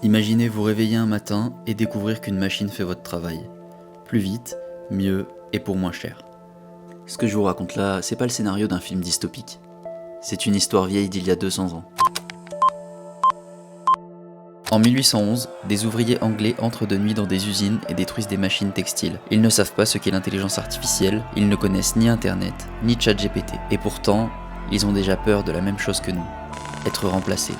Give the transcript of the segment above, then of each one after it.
Imaginez vous réveiller un matin et découvrir qu'une machine fait votre travail. Plus vite, mieux et pour moins cher. Ce que je vous raconte là, c'est pas le scénario d'un film dystopique. C'est une histoire vieille d'il y a 200 ans. En 1811, des ouvriers anglais entrent de nuit dans des usines et détruisent des machines textiles. Ils ne savent pas ce qu'est l'intelligence artificielle, ils ne connaissent ni Internet, ni ChatGPT. Et pourtant, ils ont déjà peur de la même chose que nous, être remplacés.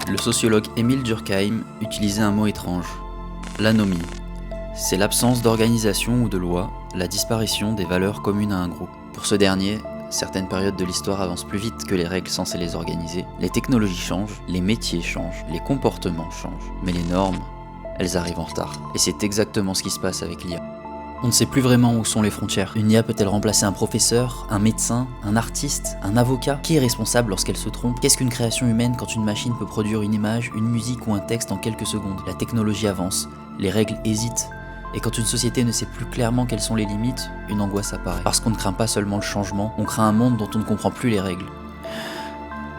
Le sociologue Émile Durkheim utilisait un mot étrange, l'anomie. C'est l'absence d'organisation ou de loi, la disparition des valeurs communes à un groupe. Pour ce dernier, certaines périodes de l'histoire avancent plus vite que les règles censées les organiser. Les technologies changent, les métiers changent, les comportements changent, mais les normes, elles arrivent en retard. Et c'est exactement ce qui se passe avec l'IA. On ne sait plus vraiment où sont les frontières. Une IA peut-elle remplacer un professeur, un médecin, un artiste, un avocat ? Qui est responsable lorsqu'elle se trompe ? Qu'est-ce qu'une création humaine quand une machine peut produire une image, une musique ou un texte en quelques secondes ? La technologie avance, les règles hésitent. Et quand une société ne sait plus clairement quelles sont les limites, une angoisse apparaît. Parce qu'on ne craint pas seulement le changement, on craint un monde dont on ne comprend plus les règles.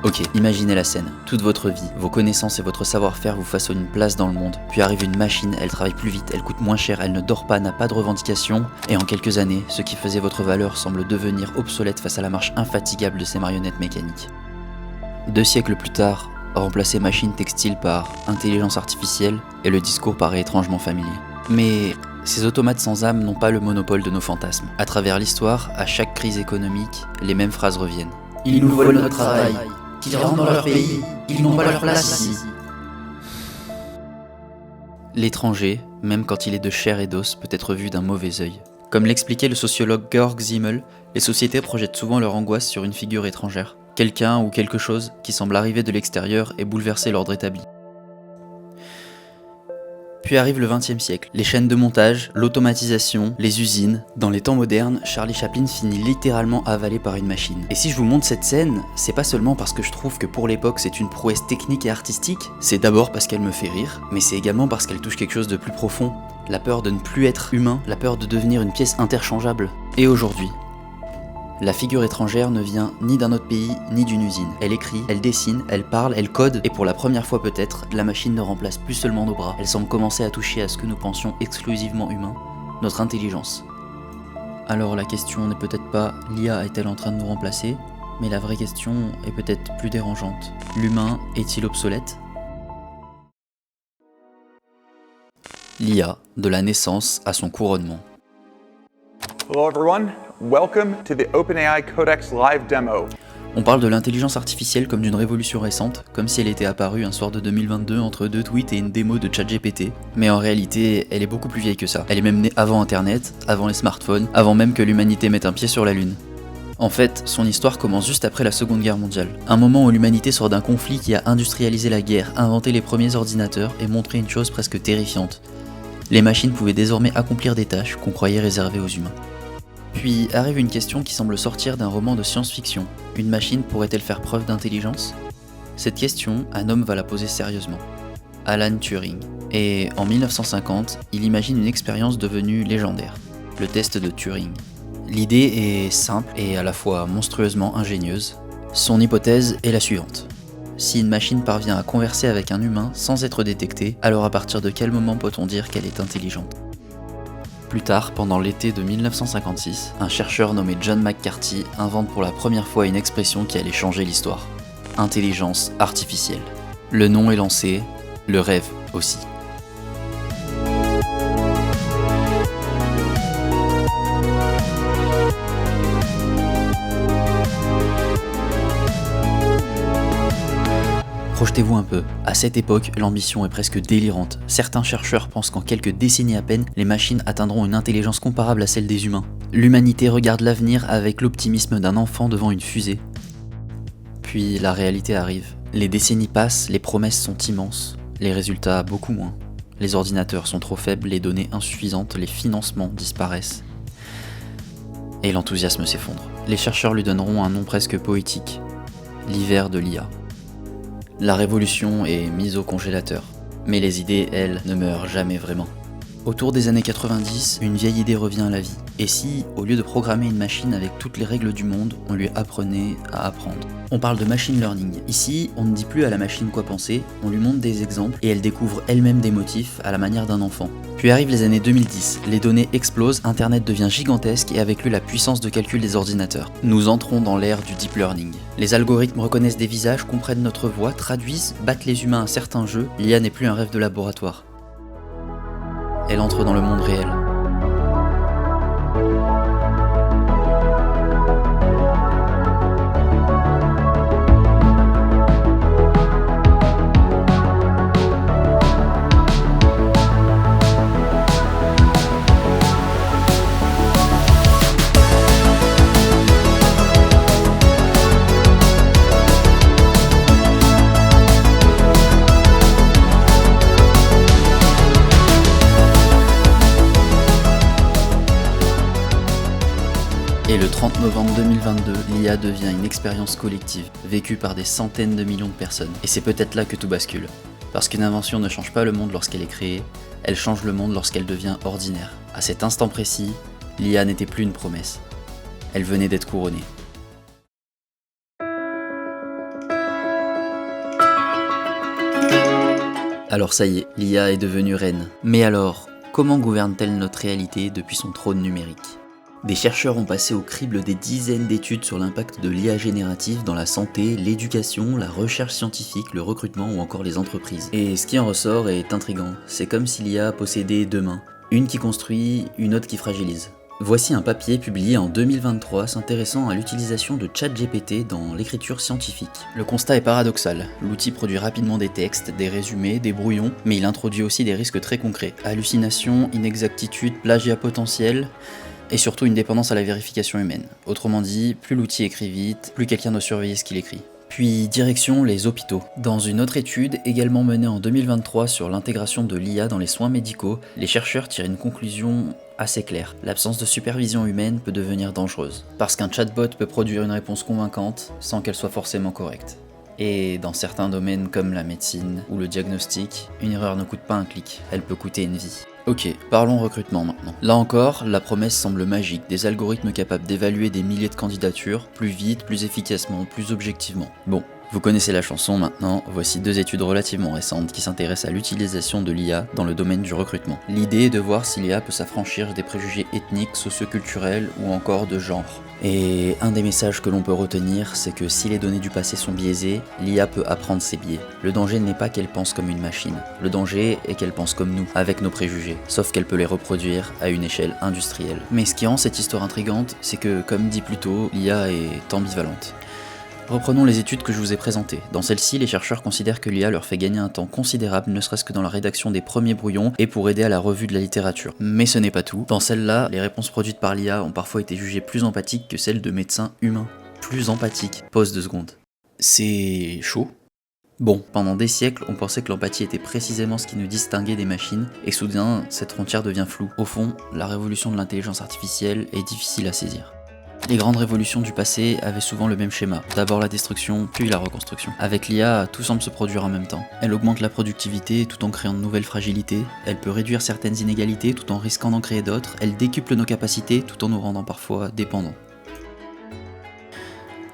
Ok, imaginez la scène. Toute votre vie, vos connaissances et votre savoir-faire vous façonnent une place dans le monde. Puis arrive une machine, elle travaille plus vite, elle coûte moins cher, elle ne dort pas, n'a pas de revendications. Et en quelques années, ce qui faisait votre valeur semble devenir obsolète face à la marche infatigable de ces marionnettes mécaniques. 2 siècles plus tard, remplacer machine textile par intelligence artificielle, et le discours paraît étrangement familier. Mais ces automates sans âme n'ont pas le monopole de nos fantasmes. À travers l'histoire, à chaque crise économique, les mêmes phrases reviennent. Ils nous volent notre travail. Qu'ils rentrent dans leur pays, ils n'ont pas leur place ici. L'étranger, même quand il est de chair et d'os, peut être vu d'un mauvais œil. Comme l'expliquait le sociologue Georg Simmel, les sociétés projettent souvent leur angoisse sur une figure étrangère. Quelqu'un ou quelque chose qui semble arriver de l'extérieur et bouleverser l'ordre établi. Puis arrive le XXe siècle, les chaînes de montage, l'automatisation, les usines. Dans les temps modernes, Charlie Chaplin finit littéralement avalé par une machine. Et si je vous montre cette scène, c'est pas seulement parce que je trouve que pour l'époque c'est une prouesse technique et artistique, c'est d'abord parce qu'elle me fait rire, mais c'est également parce qu'elle touche quelque chose de plus profond, la peur de ne plus être humain, la peur de devenir une pièce interchangeable. Et aujourd'hui, la figure étrangère ne vient ni d'un autre pays, ni d'une usine. Elle écrit, elle dessine, elle parle, elle code, et pour la première fois peut-être, la machine ne remplace plus seulement nos bras. Elle semble commencer à toucher à ce que nous pensions exclusivement humain, notre intelligence. Alors la question n'est peut-être pas l'IA est-elle en train de nous remplacer, mais la vraie question est peut-être plus dérangeante. L'humain est-il obsolète ? L'IA, de la naissance à son couronnement. Hello everyone, welcome to the OpenAI Codex live demo. On parle de l'intelligence artificielle comme d'une révolution récente, comme si elle était apparue un soir de 2022 entre 2 tweets et une démo de ChatGPT. Mais en réalité, elle est beaucoup plus vieille que ça. Elle est même née avant Internet, avant les smartphones, avant même que l'humanité mette un pied sur la Lune. En fait, son histoire commence juste après la Seconde Guerre mondiale. Un moment où l'humanité sort d'un conflit qui a industrialisé la guerre, inventé les premiers ordinateurs et montré une chose presque terrifiante. Les machines pouvaient désormais accomplir des tâches qu'on croyait réservées aux humains. Puis arrive une question qui semble sortir d'un roman de science-fiction. Une machine pourrait-elle faire preuve d'intelligence ? Cette question, un homme va la poser sérieusement. Alan Turing. Et en 1950, il imagine une expérience devenue légendaire. Le test de Turing. L'idée est simple et à la fois monstrueusement ingénieuse. Son hypothèse est la suivante. Si une machine parvient à converser avec un humain sans être détectée, alors à partir de quel moment peut-on dire qu'elle est intelligente ? Plus tard, pendant l'été de 1956, un chercheur nommé John McCarthy invente pour la première fois une expression qui allait changer l'histoire. Intelligence artificielle. Le nom est lancé, le rêve aussi. Projetez-vous un peu. À cette époque, l'ambition est presque délirante. Certains chercheurs pensent qu'en quelques décennies à peine, les machines atteindront une intelligence comparable à celle des humains. L'humanité regarde l'avenir avec l'optimisme d'un enfant devant une fusée. Puis la réalité arrive. Les décennies passent, les promesses sont immenses, les résultats beaucoup moins. Les ordinateurs sont trop faibles, les données insuffisantes, les financements disparaissent. Et l'enthousiasme s'effondre. Les chercheurs lui donneront un nom presque poétique. L'hiver de l'IA. La révolution est mise au congélateur, mais les idées, elles, ne meurent jamais vraiment. Autour des années 90, une vieille idée revient à la vie. Et si, au lieu de programmer une machine avec toutes les règles du monde, on lui apprenait à apprendre? On parle de machine learning. Ici, on ne dit plus à la machine quoi penser, on lui montre des exemples et elle découvre elle-même des motifs à la manière d'un enfant. Puis arrivent les années 2010, les données explosent, Internet devient gigantesque et avec lui la puissance de calcul des ordinateurs. Nous entrons dans l'ère du deep learning. Les algorithmes reconnaissent des visages, comprennent notre voix, traduisent, battent les humains à certains jeux, l'IA n'est plus un rêve de laboratoire. Elle entre dans le monde réel. Et le 30 novembre 2022, l'IA devient une expérience collective, vécue par des centaines de millions de personnes. Et c'est peut-être là que tout bascule. Parce qu'une invention ne change pas le monde lorsqu'elle est créée, elle change le monde lorsqu'elle devient ordinaire. À cet instant précis, l'IA n'était plus une promesse. Elle venait d'être couronnée. Alors ça y est, l'IA est devenue reine. Mais alors, comment gouverne-t-elle notre réalité depuis son trône numérique ? Des chercheurs ont passé au crible des dizaines d'études sur l'impact de l'IA générative dans la santé, l'éducation, la recherche scientifique, le recrutement ou encore les entreprises. Et ce qui en ressort est intriguant, c'est comme si l'IA possédait deux mains, une qui construit, une autre qui fragilise. Voici un papier publié en 2023 s'intéressant à l'utilisation de ChatGPT dans l'écriture scientifique. Le constat est paradoxal, l'outil produit rapidement des textes, des résumés, des brouillons, mais il introduit aussi des risques très concrets. Hallucinations, inexactitudes, plagiat potentiel, et surtout une dépendance à la vérification humaine. Autrement dit, plus l'outil écrit vite, plus quelqu'un doit surveiller ce qu'il écrit. Puis direction les hôpitaux. Dans une autre étude, également menée en 2023 sur l'intégration de l'IA dans les soins médicaux, les chercheurs tirent une conclusion assez claire. L'absence de supervision humaine peut devenir dangereuse. Parce qu'un chatbot peut produire une réponse convaincante sans qu'elle soit forcément correcte. Et dans certains domaines comme la médecine ou le diagnostic, une erreur ne coûte pas un clic, elle peut coûter une vie. Ok, parlons recrutement maintenant. Là encore, la promesse semble magique, des algorithmes capables d'évaluer des milliers de candidatures, plus vite, plus efficacement, plus objectivement. Bon, vous connaissez la chanson maintenant, voici deux études relativement récentes qui s'intéressent à l'utilisation de l'IA dans le domaine du recrutement. L'idée est de voir si l'IA peut s'affranchir des préjugés ethniques, socioculturels ou encore de genre. Et un des messages que l'on peut retenir, c'est que si les données du passé sont biaisées, l'IA peut apprendre ses biais. Le danger n'est pas qu'elle pense comme une machine, le danger est qu'elle pense comme nous, avec nos préjugés, sauf qu'elle peut les reproduire à une échelle industrielle. Mais ce qui rend cette histoire intrigante, c'est que, comme dit plus tôt, l'IA est ambivalente. Reprenons les études que je vous ai présentées. Dans celles-ci, les chercheurs considèrent que l'IA leur fait gagner un temps considérable, ne serait-ce que dans la rédaction des premiers brouillons et pour aider à la revue de la littérature. Mais ce n'est pas tout. Dans celles-là, les réponses produites par l'IA ont parfois été jugées plus empathiques que celles de médecins humains. Plus empathiques. Pause 2 secondes. C'est chaud. Bon, pendant des siècles, on pensait que l'empathie était précisément ce qui nous distinguait des machines, et soudain, cette frontière devient floue. Au fond, la révolution de l'intelligence artificielle est difficile à saisir. Les grandes révolutions du passé avaient souvent le même schéma, d'abord la destruction, puis la reconstruction. Avec l'IA, tout semble se produire en même temps. Elle augmente la productivité tout en créant de nouvelles fragilités, elle peut réduire certaines inégalités tout en risquant d'en créer d'autres, elle décuple nos capacités tout en nous rendant parfois dépendants.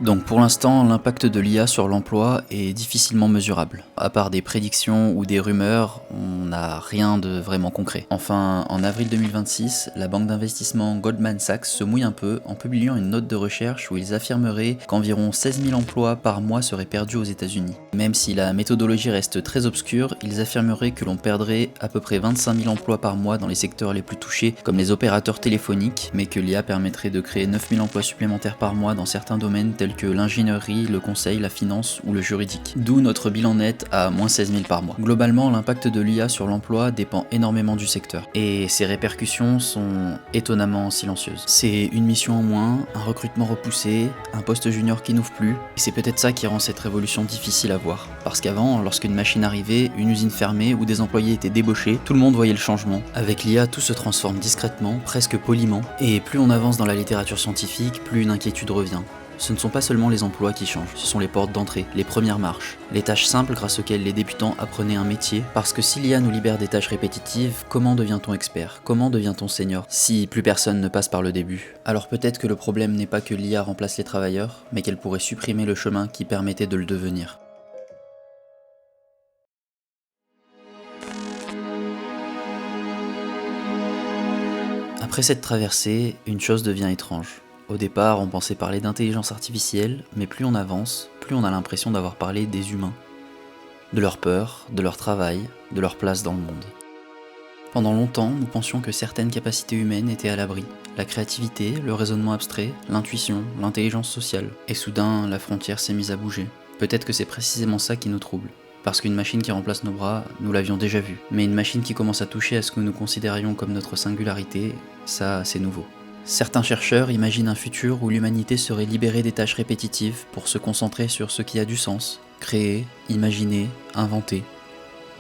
Donc pour l'instant, l'impact de l'IA sur l'emploi est difficilement mesurable. À part des prédictions ou des rumeurs, on n'a rien de vraiment concret. Enfin, en avril 2026, la banque d'investissement Goldman Sachs se mouille un peu en publiant une note de recherche où ils affirmeraient qu'environ 16 000 emplois par mois seraient perdus aux États-Unis. Même si la méthodologie reste très obscure, ils affirmeraient que l'on perdrait à peu près 25 000 emplois par mois dans les secteurs les plus touchés, comme les opérateurs téléphoniques, mais que l'IA permettrait de créer 9 000 emplois supplémentaires par mois dans certains domaines tels que l'ingénierie, le conseil, la finance ou le juridique. D'où notre bilan net à moins 16 000 par mois. Globalement, l'impact de l'IA sur l'emploi dépend énormément du secteur. Et ses répercussions sont étonnamment silencieuses. C'est une mission en moins, un recrutement repoussé, un poste junior qui n'ouvre plus. Et c'est peut-être ça qui rend cette révolution difficile à voir. Parce qu'avant, lorsqu'une machine arrivait, une usine fermait ou des employés étaient débauchés, tout le monde voyait le changement. Avec l'IA, tout se transforme discrètement, presque poliment. Et plus on avance dans la littérature scientifique, plus une inquiétude revient. Ce ne sont pas seulement les emplois qui changent, ce sont les portes d'entrée, les premières marches, les tâches simples grâce auxquelles les débutants apprenaient un métier, parce que si l'IA nous libère des tâches répétitives, comment devient-on expert? Comment devient-on senior? Si plus personne ne passe par le début. Alors peut-être que le problème n'est pas que l'IA remplace les travailleurs, mais qu'elle pourrait supprimer le chemin qui permettait de le devenir. Après cette traversée, une chose devient étrange. Au départ, on pensait parler d'intelligence artificielle, mais plus on avance, plus on a l'impression d'avoir parlé des humains. De leurs peurs, de leur travail, de leur place dans le monde. Pendant longtemps, nous pensions que certaines capacités humaines étaient à l'abri. La créativité, le raisonnement abstrait, l'intuition, l'intelligence sociale. Et soudain, la frontière s'est mise à bouger. Peut-être que c'est précisément ça qui nous trouble. Parce qu'une machine qui remplace nos bras, nous l'avions déjà vue. Mais une machine qui commence à toucher à ce que nous considérions comme notre singularité, ça, c'est nouveau. Certains chercheurs imaginent un futur où l'humanité serait libérée des tâches répétitives pour se concentrer sur ce qui a du sens, créer, imaginer, inventer.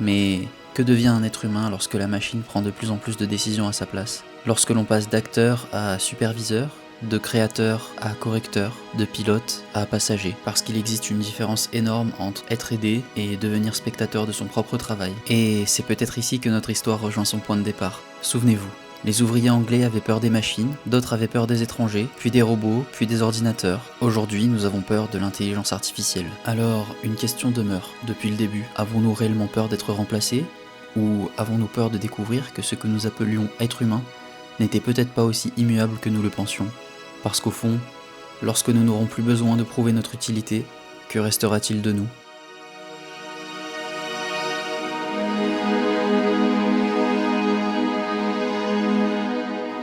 Mais que devient un être humain lorsque la machine prend de plus en plus de décisions à sa place? Lorsque l'on passe d'acteur à superviseur, de créateur à correcteur, de pilote à passager, parce qu'il existe une différence énorme entre être aidé et devenir spectateur de son propre travail. Et c'est peut-être ici que notre histoire rejoint son point de départ. Souvenez-vous. Les ouvriers anglais avaient peur des machines, d'autres avaient peur des étrangers, puis des robots, puis des ordinateurs. Aujourd'hui, nous avons peur de l'intelligence artificielle. Alors, une question demeure. Depuis le début, avons-nous réellement peur d'être remplacés? Ou avons-nous peur de découvrir que ce que nous appelions être humain n'était peut-être pas aussi immuable que nous le pensions? Parce qu'au fond, lorsque nous n'aurons plus besoin de prouver notre utilité, que restera-t-il de nous?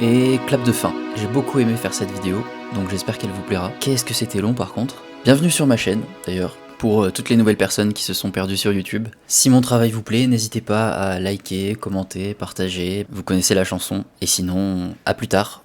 Et clap de fin, j'ai beaucoup aimé faire cette vidéo, donc j'espère qu'elle vous plaira. Qu'est-ce que c'était long par contre? Bienvenue sur ma chaîne, d'ailleurs, pour toutes les nouvelles personnes qui se sont perdues sur YouTube. Si mon travail vous plaît, n'hésitez pas à liker, commenter, partager, vous connaissez la chanson. Et sinon, à plus tard.